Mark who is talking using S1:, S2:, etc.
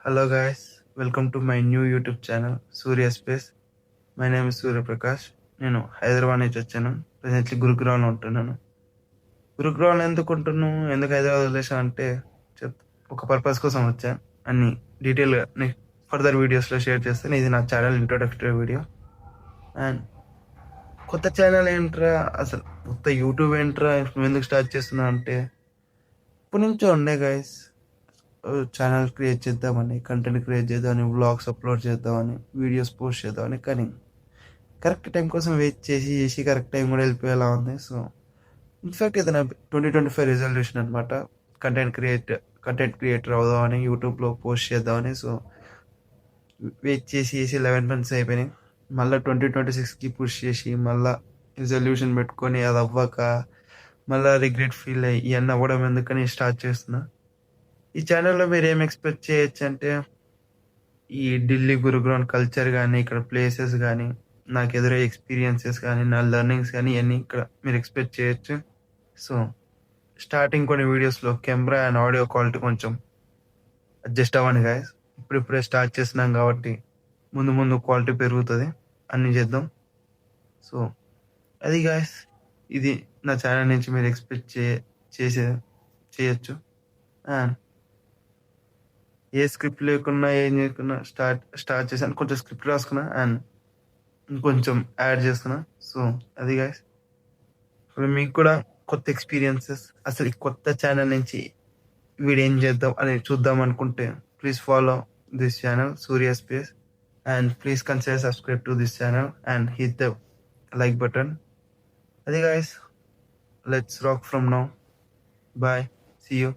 S1: Hello guys, welcome to my new YouTube channel Surya Space. My name is Surya Prakash. నేను హైదరాబాద్ నుంచి వచ్చాను. Presently గురుగ్రామ్లో ఉంటున్నాను. గురుగ్రామ్లో ఎందుకు ఉంటున్నాను, ఎందుకు హైదరాబాద్ వదిలేసాను అంటే చెప్ ఒక పర్పస్ కోసం వచ్చాను. అన్ని డీటెయిల్గా నెక్స్ట్ ఫర్దర్ వీడియోస్లో షేర్ చేస్తాను. ఇది నా ఛానల్ ఇంట్రొడక్టరీ వీడియో. అండ్ కొత్త ఛానల్ ఏంట్రా, అసలు కొత్త యూట్యూబ్ ఏంట్రా, నువ్వు ఎందుకు స్టార్ట్ చేస్తున్నా అంటే ఇప్పటి నుంచో ఉండే గైస్. ఛానల్ క్రియేట్ చేద్దామని, కంటెంట్ క్రియేట్ చేద్దామని, వ్లాగ్స్ అప్లోడ్ చేద్దామని, వీడియోస్ పోస్ట్ చేద్దామని, కానీ కరెక్ట్ టైం కోసం వెయిట్ చేసి కరెక్ట్ టైం కూడా వెళ్ళిపోయేలా ఉంది. సో ఇన్ఫ్యాక్ట్ ఇది నా 2025 రిజల్యూషన్ అనమాట. కంటెంట్ క్రియేటర్ అవుదామని, యూట్యూబ్లో పోస్ట్ చేద్దామని. సో వెయిట్ చేసి 11 మంత్స్ అయిపోయినాయి. మళ్ళీ 2026కి పుష్ చేసి మళ్ళీ రిజల్యూషన్ పెట్టుకొని అది అవ్వక మళ్ళీ రిగ్రెట్ ఫీల్ అయ్యి ఇవన్నీ అవ్వడం ఎందుకని స్టార్ట్ చేస్తున్నా. ఈ ఛానల్లో మీరు ఏం ఎక్స్పెక్ట్ చేయొచ్చు అంటే ఈ ఢిల్లీ గురుగ్రామ్ కల్చర్ కానీ, ఇక్కడ ప్లేసెస్ కానీ, నాకు ఎదురయ్యే ఎక్స్పీరియన్సెస్ కానీ, నా లెర్నింగ్స్ కానీ ఇవన్నీ ఇక్కడ మీరు ఎక్స్పెక్ట్ చేయొచ్చు. సో స్టార్టింగ్ కొన్ని వీడియోస్లో కెమెరా అండ్ ఆడియో క్వాలిటీ కొంచెం అడ్జస్ట్ అవ్వండి గాయస్. ఇప్పుడిప్పుడే స్టార్ట్ చేస్తున్నాం కాబట్టి ముందు ముందు క్వాలిటీ పెరుగుతుంది, అన్నీ చేద్దాం. సో అది గాయస్, ఇది నా ఛానల్ నుంచి మీరు ఎక్స్పెక్ట్ చేయొచ్చు. అండ్ ఏ స్క్రిప్ట్ లేకున్నా ఏం చేయకున్నా స్టార్ట్ చేశాను. కొంచెం స్క్రిప్ట్ రాసుకున్నా అండ్ ఇంకొంచెం యాడ్ చేస్తున్నా. సో అది గాయస్, ఇప్పుడు మీకు కూడా కొత్త ఎక్స్పీరియన్సెస్, అసలు ఈ కొత్త ఛానల్ నుంచి వీడియో ఏం చేద్దాం అని చూద్దాం అనుకుంటే please follow this channel Surya Space and please consider subscribe to this channel and hit the like button. అది guys, let's rock from now. Bye, see you.